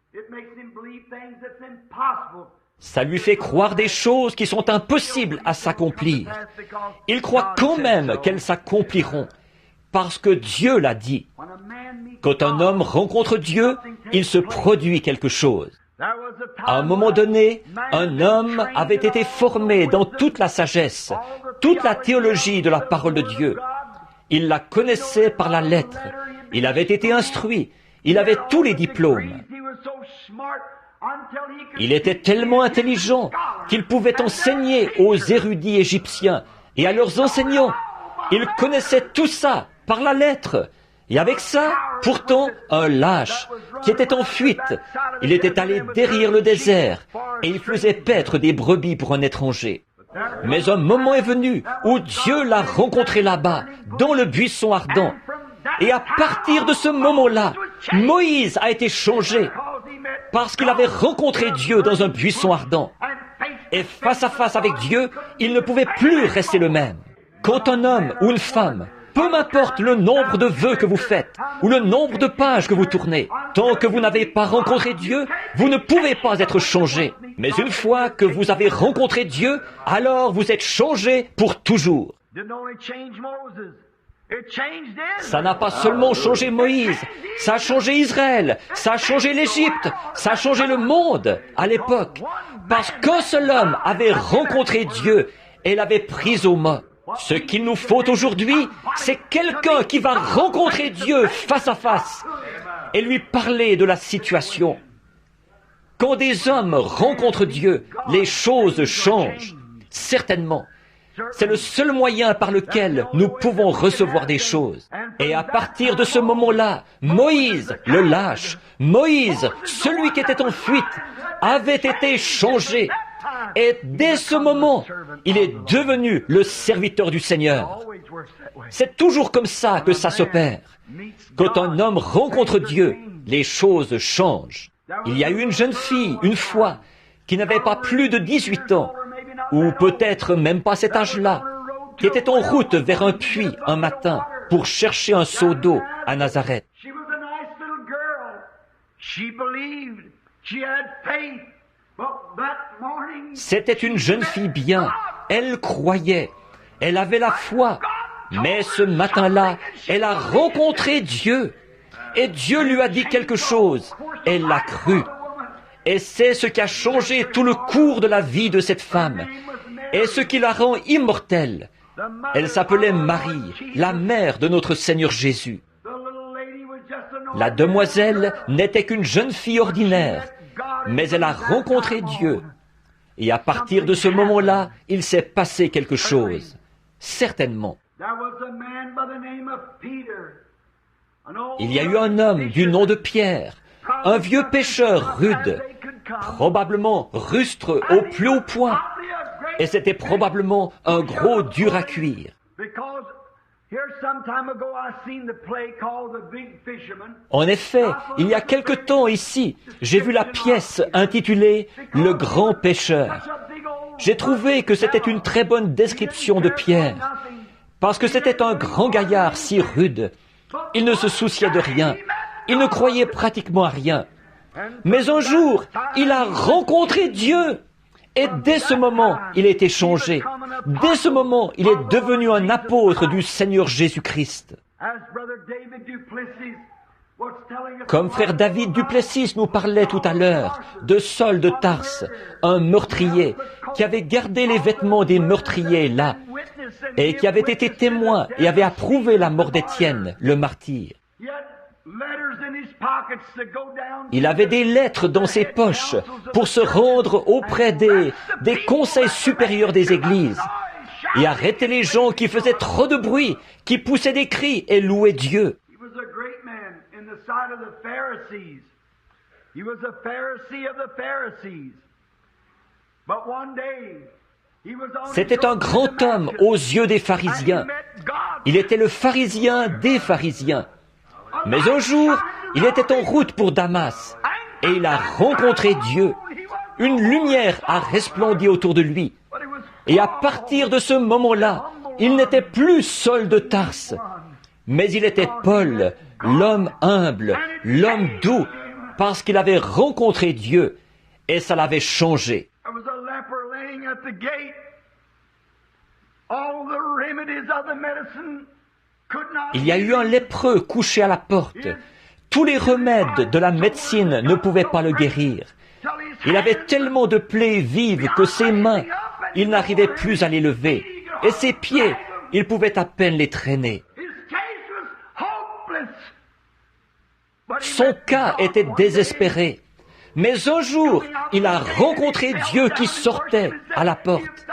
Ça lui fait croire des choses qui sont impossibles à s'accomplir. Il croit quand même qu'elles s'accompliront, parce que Dieu l'a dit. Quand un homme rencontre Dieu, il se produit quelque chose. À un moment donné, un homme avait été formé dans toute la sagesse, toute la théologie de la parole de Dieu. Il la connaissait par la lettre. Il avait été instruit. Il avait tous les diplômes. Il était tellement intelligent qu'il pouvait enseigner aux érudits égyptiens et à leurs enseignants. Il connaissait tout ça par la lettre. Et avec ça, pourtant, un lâche qui était en fuite. Il était allé derrière le désert et il faisait paître des brebis pour un étranger. Mais un moment est venu où Dieu l'a rencontré là-bas, dans le buisson ardent. Et à partir de ce moment-là, Moïse a été changé parce qu'il avait rencontré Dieu dans un buisson ardent. Et face à face avec Dieu, il ne pouvait plus rester le même. Quand un homme ou une femme, peu m'importe le nombre de vœux que vous faites ou le nombre de pages que vous tournez, tant que vous n'avez pas rencontré Dieu, vous ne pouvez pas être changé. Mais une fois que vous avez rencontré Dieu, alors vous êtes changé pour toujours. Ça n'a pas seulement changé Moïse, ça a changé Israël, ça a changé l'Égypte, ça a changé le monde à l'époque. Parce qu'un seul homme avait rencontré Dieu et l'avait pris au mot. Ce qu'il nous faut aujourd'hui, c'est quelqu'un qui va rencontrer Dieu face à face et lui parler de la situation. Quand des hommes rencontrent Dieu, les choses changent, certainement. C'est le seul moyen par lequel nous pouvons recevoir des choses. Et à partir de ce moment-là, Moïse, le lâche, Moïse, celui qui était en fuite, avait été changé. Et dès ce moment, il est devenu le serviteur du Seigneur. C'est toujours comme ça que ça s'opère. Quand un homme rencontre Dieu, les choses changent. Il y a eu une jeune fille, une fois, qui n'avait pas plus de 18 ans, ou peut-être même pas cet âge-là, qui était en route vers un puits un matin pour chercher un seau d'eau à Nazareth. C'était une jeune fille bien, elle croyait, elle avait la foi, mais ce matin-là, elle a rencontré Dieu, et Dieu lui a dit quelque chose, elle l'a cru. Et c'est ce qui a changé tout le cours de la vie de cette femme, et ce qui la rend immortelle. Elle s'appelait Marie, la mère de notre Seigneur Jésus. La demoiselle n'était qu'une jeune fille ordinaire, mais elle a rencontré Dieu. Et à partir de ce moment-là, il s'est passé quelque chose. Certainement. Il y a eu un homme du nom de Pierre, un vieux pêcheur rude, probablement rustre au plus haut point, et c'était probablement un gros dur à cuire. En effet, il y a quelque temps ici, j'ai vu la pièce intitulée « Le grand pêcheur ». J'ai trouvé que c'était une très bonne description de Pierre, parce que c'était un grand gaillard si rude. Il ne se souciait de rien, il ne croyait pratiquement à rien. Mais un jour, il a rencontré Dieu. Et dès ce moment, il a été changé. Dès ce moment, il est devenu un apôtre du Seigneur Jésus-Christ. Comme frère David Duplessis nous parlait tout à l'heure de Saul de Tarse, un meurtrier qui avait gardé les vêtements des meurtriers là et qui avait été témoin et avait approuvé la mort d'Étienne, le martyr. Il avait des lettres dans ses poches pour se rendre auprès des conseils supérieurs des églises et arrêter les gens qui faisaient trop de bruit, qui poussaient des cris et louaient Dieu. C'était un grand homme aux yeux des pharisiens. Il était le pharisien des pharisiens. Mais un jour, il était en route pour Damas et il a rencontré Dieu. Une lumière a resplendi autour de lui. Et à partir de ce moment-là, il n'était plus Saul de Tarse, mais il était Paul, l'homme humble, l'homme doux, parce qu'il avait rencontré Dieu et ça l'avait changé. Il y a eu un lépreux couché à la porte. Tous les remèdes de la médecine ne pouvaient pas le guérir. Il avait tellement de plaies vives que ses mains, il n'arrivait plus à les lever. Et ses pieds, il pouvait à peine les traîner. Son cas était désespéré. Mais un jour, il a rencontré Dieu qui sortait à la porte.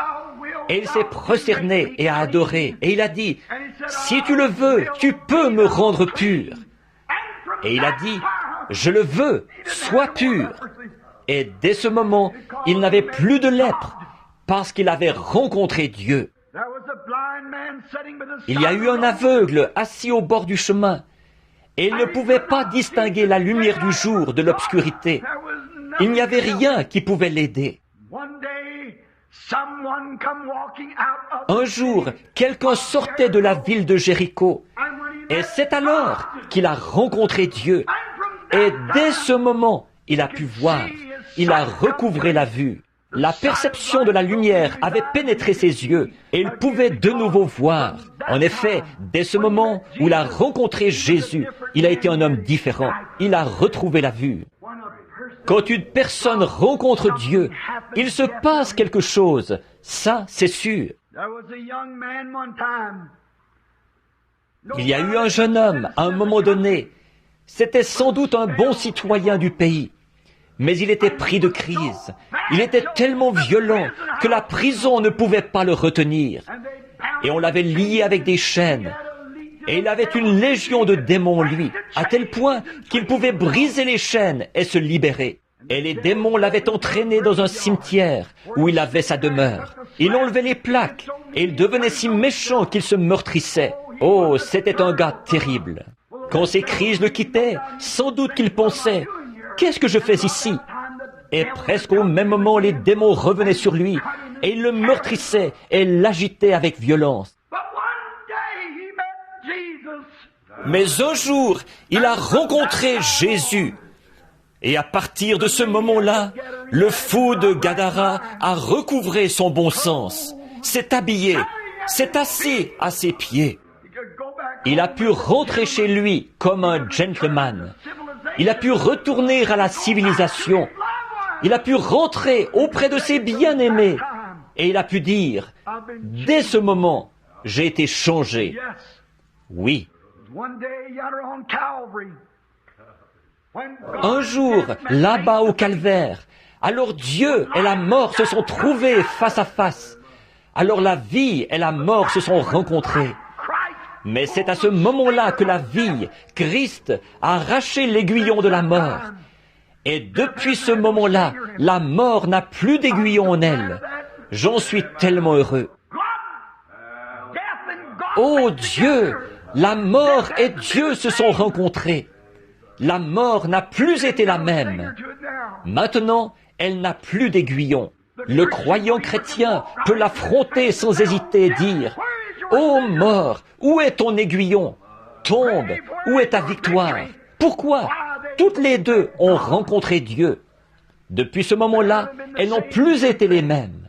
Et il s'est prosterné et a adoré. Et il a dit, « Si tu le veux, tu peux me rendre pur. » Et il a dit, « Je le veux, sois pur. » Et dès ce moment, il n'avait plus de lèpre parce qu'il avait rencontré Dieu. Il y a eu un aveugle assis au bord du chemin et il ne pouvait pas distinguer la lumière du jour de l'obscurité. Il n'y avait rien qui pouvait l'aider. Un jour, quelqu'un sortait de la ville de Jéricho et c'est alors qu'il a rencontré Dieu. Et dès ce moment, il a pu voir. Il a recouvré la vue. La perception de la lumière avait pénétré ses yeux et il pouvait de nouveau voir. En effet, dès ce moment où il a rencontré Jésus, il a été un homme différent. Il a retrouvé la vue. Quand une personne rencontre Dieu, il se passe quelque chose. Ça, c'est sûr. Il y a eu un jeune homme, à un moment donné. C'était sans doute un bon citoyen du pays. Mais il était pris de crise. Il était tellement violent que la prison ne pouvait pas le retenir. Et on l'avait lié avec des chaînes. Et il avait une légion de démons, lui, à tel point qu'il pouvait briser les chaînes et se libérer. Et les démons l'avaient entraîné dans un cimetière où il avait sa demeure. Il enlevait les plaques et il devenait si méchant qu'il se meurtrissait. Oh, c'était un gars terrible. Quand ces crises le quittaient, sans doute qu'il pensait, « Qu'est-ce que je fais ici ?» Et presque au même moment, les démons revenaient sur lui et ils le meurtrissaient et l'agitaient avec violence. Mais un jour, il a rencontré Jésus. Et à partir de ce moment-là, le fou de Gadara a recouvré son bon sens, s'est habillé, s'est assis à ses pieds. Il a pu rentrer chez lui comme un gentleman. Il a pu retourner à la civilisation. Il a pu rentrer auprès de ses bien-aimés. Et il a pu dire, dès ce moment, j'ai été changé. Oui. Un jour, là-bas au calvaire, alors Dieu et la mort se sont trouvés face à face. Alors la vie et la mort se sont rencontrées. Mais c'est à ce moment-là que la vie, Christ, a arraché l'aiguillon de la mort. Et depuis ce moment-là, la mort n'a plus d'aiguillon en elle. J'en suis tellement heureux. Oh Dieu, la mort et Dieu se sont rencontrés. La mort n'a plus été la même. Maintenant, elle n'a plus d'aiguillon. Le croyant chrétien peut l'affronter sans hésiter et dire, « Ô mort, où est ton aiguillon? Tombe, où est ta victoire? » Pourquoi? Toutes les deux ont rencontré Dieu. Depuis ce moment-là, elles n'ont plus été les mêmes.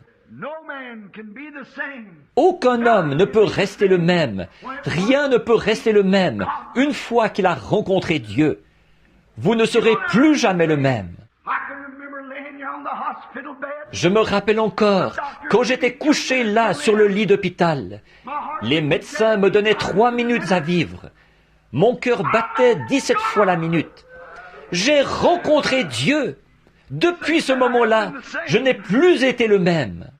Aucun homme ne peut rester le même. Rien ne peut rester le même une fois qu'il a rencontré Dieu. Vous ne serez plus jamais le même. Je me rappelle encore, quand j'étais couché là sur le lit d'hôpital, les médecins me donnaient 3 minutes à vivre. Mon cœur battait 17 fois la minute. J'ai rencontré Dieu. Depuis ce moment-là, je n'ai plus été le même.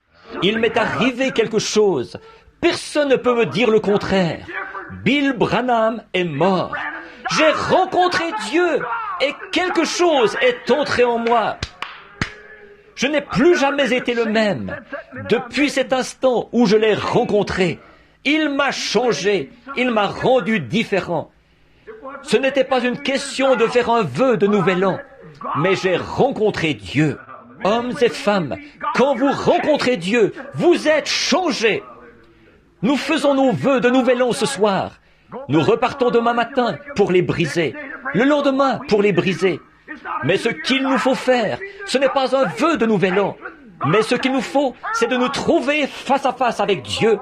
Il m'est arrivé quelque chose. Personne ne peut me dire le contraire. Bill Branham est mort. J'ai rencontré Dieu et quelque chose est entré en moi. Je n'ai plus jamais été le même. Depuis cet instant où je l'ai rencontré, il m'a changé, il m'a rendu différent. Ce n'était pas une question de faire un vœu de nouvel an, mais j'ai rencontré Dieu. Hommes et femmes, quand vous rencontrez Dieu, vous êtes changés. Nous faisons nos vœux de nouvel an ce soir. Nous repartons demain matin pour les briser, le lendemain pour les briser. Mais ce qu'il nous faut faire, ce n'est pas un vœu de nouvel an, mais ce qu'il nous faut, c'est de nous trouver face à face avec Dieu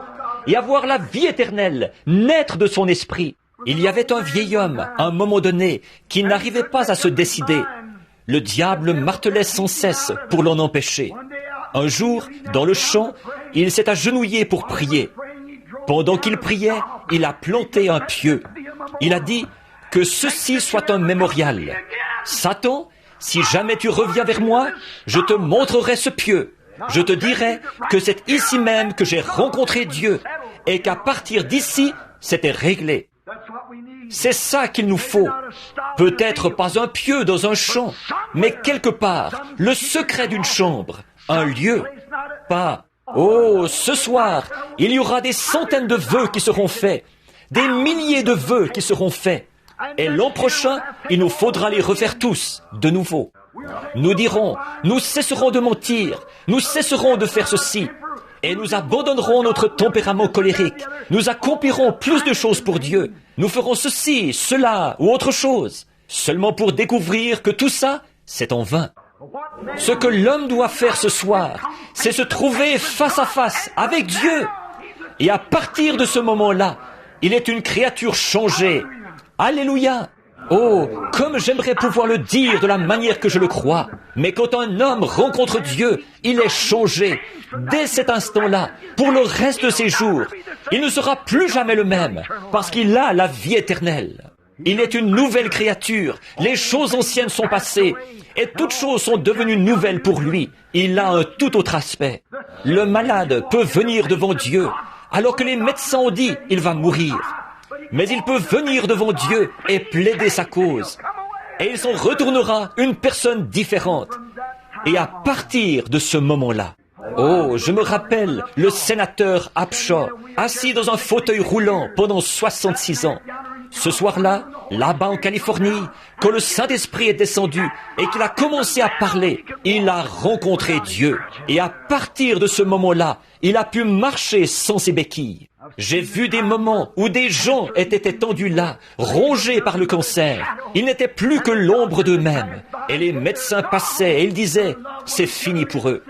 et avoir la vie éternelle, naître de son esprit. Il y avait un vieil homme, à un moment donné, qui n'arrivait pas à se décider. Le diable martelait sans cesse pour l'en empêcher. Un jour, dans le champ, il s'est agenouillé pour prier. Pendant qu'il priait, il a planté un pieu. Il a dit que ceci soit un mémorial. Satan, si jamais tu reviens vers moi, je te montrerai ce pieu. Je te dirai que c'est ici même que j'ai rencontré Dieu et qu'à partir d'ici, c'était réglé. C'est ça qu'il nous faut. Peut-être pas un pieu dans un champ, mais quelque part, le secret d'une chambre, un lieu, pas... Oh, ce soir, il y aura des centaines de vœux qui seront faits, des milliers de vœux qui seront faits. Et l'an prochain, il nous faudra les refaire tous, de nouveau. Nous dirons, nous cesserons de mentir, nous cesserons de faire ceci, et nous abandonnerons notre tempérament colérique. Nous accomplirons plus de choses pour Dieu. Nous ferons ceci, cela ou autre chose, seulement pour découvrir que tout ça, c'est en vain. Ce que l'homme doit faire ce soir, c'est se trouver face à face avec Dieu. Et à partir de ce moment-là, il est une créature changée. Alléluia! Oh, comme j'aimerais pouvoir le dire de la manière que je le crois. Mais quand un homme rencontre Dieu, il est changé. Dès cet instant-là, pour le reste de ses jours, il ne sera plus jamais le même, parce qu'il a la vie éternelle. Il est une nouvelle créature. Les choses anciennes sont passées, et toutes choses sont devenues nouvelles pour lui. Il a un tout autre aspect. Le malade peut venir devant Dieu, alors que les médecins ont dit « il va mourir ». Mais il peut venir devant Dieu et plaider sa cause. Et il s'en retournera une personne différente. Et à partir de ce moment-là, oh, je me rappelle le sénateur Upshaw, assis dans un fauteuil roulant pendant 66 ans. Ce soir-là, là-bas en Californie, quand le Saint-Esprit est descendu et qu'il a commencé à parler, il a rencontré Dieu. Et à partir de ce moment-là, il a pu marcher sans ses béquilles. J'ai vu des moments où des gens étaient étendus là, rongés par le cancer. Ils n'étaient plus que l'ombre d'eux-mêmes. Et les médecins passaient et ils disaient, c'est fini pour eux.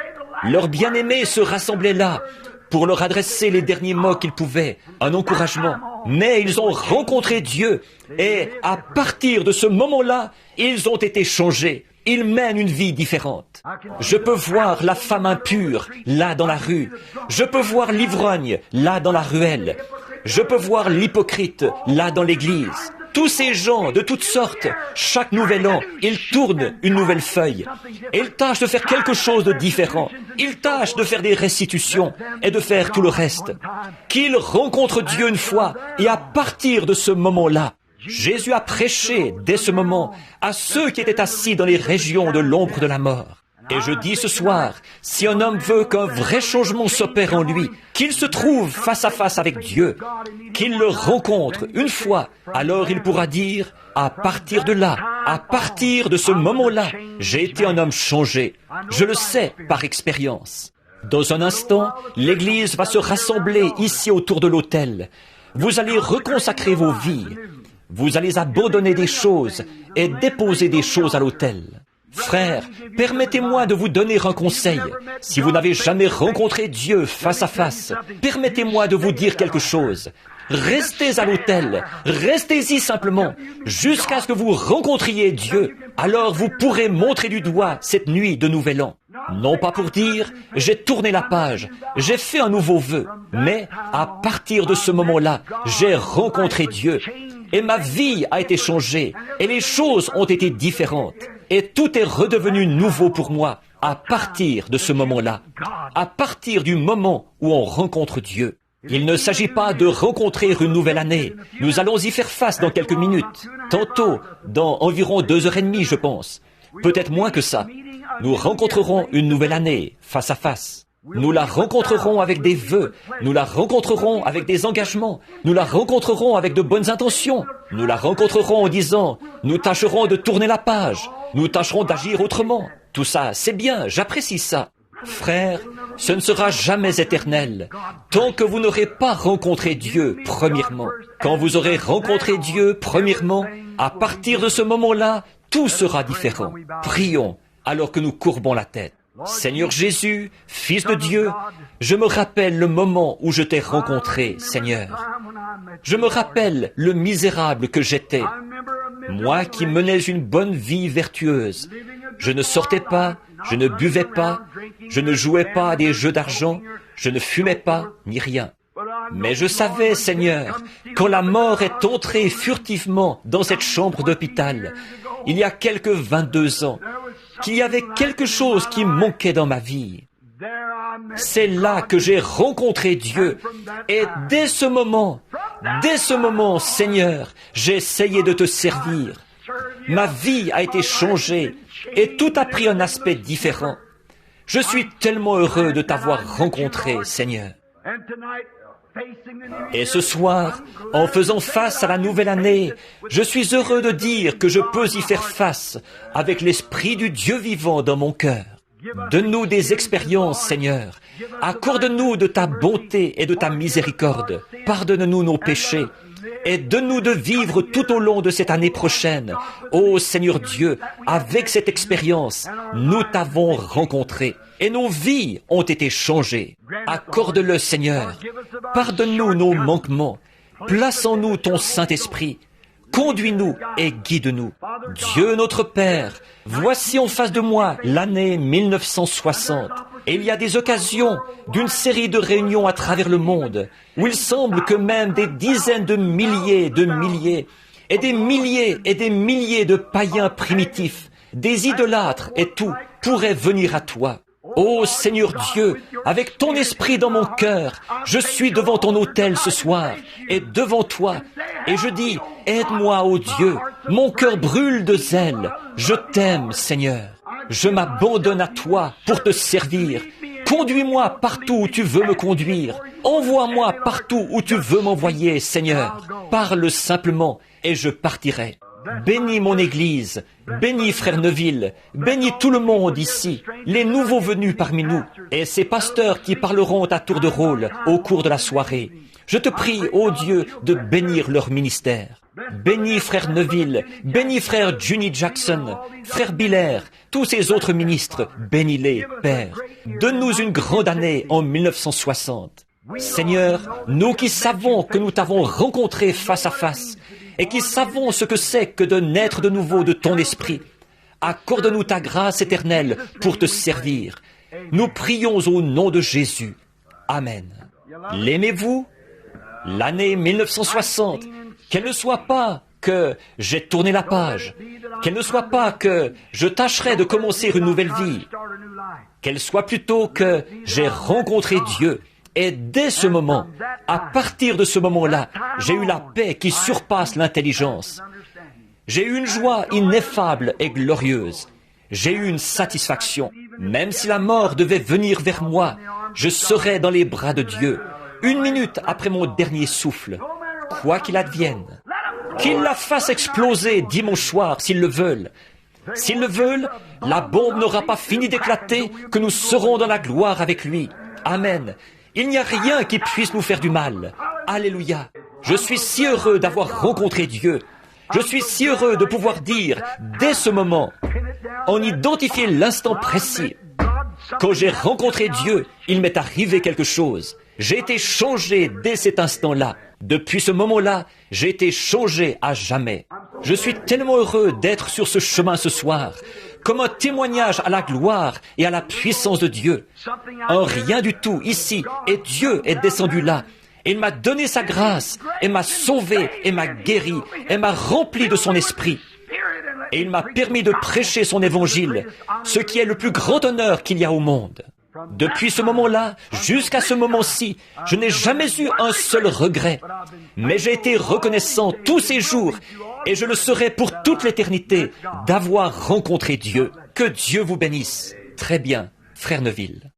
Leurs bien-aimés se rassemblaient là pour leur adresser les derniers mots qu'ils pouvaient, un encouragement. Mais ils ont rencontré Dieu et à partir de ce moment-là, ils ont été changés. Ils mènent une vie différente. Je peux voir la femme impure, là dans la rue. Je peux voir l'ivrogne, là dans la ruelle. Je peux voir l'hypocrite, là dans l'église. Tous ces gens de toutes sortes, chaque nouvel an, ils tournent une nouvelle feuille. Et ils tâchent de faire quelque chose de différent. Ils tâchent de faire des restitutions et de faire tout le reste. Qu'ils rencontrent Dieu une fois et à partir de ce moment-là, Jésus a prêché dès ce moment à ceux qui étaient assis dans les régions de l'ombre de la mort. Et je dis ce soir, si un homme veut qu'un vrai changement s'opère en lui, qu'il se trouve face à face avec Dieu, qu'il le rencontre une fois, alors il pourra dire, à partir de là, à partir de ce moment-là, j'ai été un homme changé. Je le sais par expérience. Dans un instant, l'Église va se rassembler ici autour de l'autel. Vous allez reconsacrer vos vies. Vous allez abandonner des choses et déposer des choses à l'autel. Frères, permettez-moi de vous donner un conseil. Si vous n'avez jamais rencontré Dieu face à face, permettez-moi de vous dire quelque chose. Restez à l'autel, restez-y simplement, jusqu'à ce que vous rencontriez Dieu. Alors vous pourrez montrer du doigt cette nuit de Nouvel An. Non pas pour dire, j'ai tourné la page, j'ai fait un nouveau vœu, mais à partir de ce moment-là, j'ai rencontré Dieu. Et ma vie a été changée, et les choses ont été différentes. Et tout est redevenu nouveau pour moi à partir de ce moment-là, à partir du moment où on rencontre Dieu. Il ne s'agit pas de rencontrer une nouvelle année. Nous allons y faire face dans quelques minutes, tantôt, dans environ 2h30, je pense. peut-être moins que ça. Nous rencontrerons une nouvelle année, face à face. Nous la rencontrerons avec des vœux, nous la rencontrerons avec des engagements, nous la rencontrerons avec de bonnes intentions, nous la rencontrerons en disant, nous tâcherons de tourner la page, nous tâcherons d'agir autrement. Tout ça, c'est bien, j'apprécie ça. Frères, ce ne sera jamais éternel, tant que vous n'aurez pas rencontré Dieu, premièrement. Quand vous aurez rencontré Dieu, premièrement, à partir de ce moment-là, tout sera différent. Prions, alors que nous courbons la tête. Seigneur Jésus, Fils de Dieu, je me rappelle le moment où je t'ai rencontré, Seigneur. Je me rappelle le misérable que j'étais, moi qui menais une bonne vie vertueuse. Je ne sortais pas, je ne buvais pas, je ne jouais pas à des jeux d'argent, je ne fumais pas, ni rien. Mais je savais, Seigneur, quand la mort est entrée furtivement dans cette chambre d'hôpital, il y a quelques 22 ans, qu'il y avait quelque chose qui manquait dans ma vie. C'est là que j'ai rencontré Dieu. Et dès ce moment, Seigneur, j'ai essayé de te servir. Ma vie a été changée et tout a pris un aspect différent. Je suis tellement heureux de t'avoir rencontré, Seigneur. Et ce soir, en faisant face à la nouvelle année, je suis heureux de dire que je peux y faire face avec l'Esprit du Dieu vivant dans mon cœur. Donne-nous des expériences, Seigneur. Accorde-nous de ta bonté et de ta miséricorde. Pardonne-nous nos péchés. Et donne-nous de vivre tout au long de cette année prochaine. Ô Seigneur Dieu, avec cette expérience, nous t'avons rencontré et nos vies ont été changées. Accorde-le, Seigneur. Pardonne-nous nos manquements. Place en nous ton Saint-Esprit. Conduis-nous et guide-nous. Dieu notre Père, voici en face de moi l'année 1960. Et il y a des occasions d'une série de réunions à travers le monde où il semble que même des dizaines de milliers et des milliers de païens primitifs, des idolâtres et tout pourraient venir à toi. Ô Seigneur Dieu, avec ton esprit dans mon cœur, je suis devant ton autel ce soir et devant toi et je dis, aide-moi, ô Dieu, mon cœur brûle de zèle, je t'aime, Seigneur. Je m'abandonne à toi pour te servir. Conduis-moi partout où tu veux me conduire. Envoie-moi partout où tu veux m'envoyer, Seigneur. Parle simplement et je partirai. Bénis mon Église, bénis Frère Neville, bénis tout le monde ici, les nouveaux venus parmi nous, et ces pasteurs qui parleront à tour de rôle au cours de la soirée. Je te prie, ô Dieu, de bénir leur ministère. Bénis Frère Neville, bénis Frère Juni Jackson, Frère Biller, tous ces autres ministres, bénis-les, Père. Donne-nous une grande année en 1960. Seigneur, nous qui savons que nous t'avons rencontré face à face, et qui savons ce que c'est que de naître de nouveau de ton esprit, accorde-nous ta grâce éternelle pour te servir. Nous prions au nom de Jésus. Amen. L'aimez-vous? L'année 1960, qu'elle ne soit pas que j'ai tourné la page, qu'elle ne soit pas que je tâcherai de commencer une nouvelle vie, qu'elle soit plutôt que j'ai rencontré Dieu. Et dès ce moment, à partir de ce moment-là, j'ai eu la paix qui surpasse l'intelligence. J'ai eu une joie ineffable et glorieuse. J'ai eu une satisfaction. Même si la mort devait venir vers moi, je serais dans les bras de Dieu, 1 minute après mon dernier souffle. Quoi qu'il advienne, qu'ils la fassent exploser dimanche soir s'ils le veulent. S'ils le veulent, la bombe n'aura pas fini d'éclater que nous serons dans la gloire avec lui. Amen. Il n'y a rien qui puisse nous faire du mal. Alléluia. Je suis si heureux d'avoir rencontré Dieu. Je suis si heureux de pouvoir dire, dès ce moment, en identifier l'instant précis. Quand j'ai rencontré Dieu, il m'est arrivé quelque chose. J'ai été changé dès cet instant-là. Depuis ce moment-là, j'ai été changé à jamais. Je suis tellement heureux d'être sur ce chemin ce soir, comme un témoignage à la gloire et à la puissance de Dieu. Un rien du tout ici, et Dieu est descendu là. Il m'a donné sa grâce, et m'a sauvé, et m'a guéri, et m'a rempli de son esprit. Et il m'a permis de prêcher son évangile, ce qui est le plus grand honneur qu'il y a au monde. Depuis ce moment-là, jusqu'à ce moment-ci, je n'ai jamais eu un seul regret. Mais j'ai été reconnaissant tous ces jours Et je le serai pour toute l'éternité d'avoir rencontré Dieu. Que Dieu vous bénisse. Très bien, frère Neville.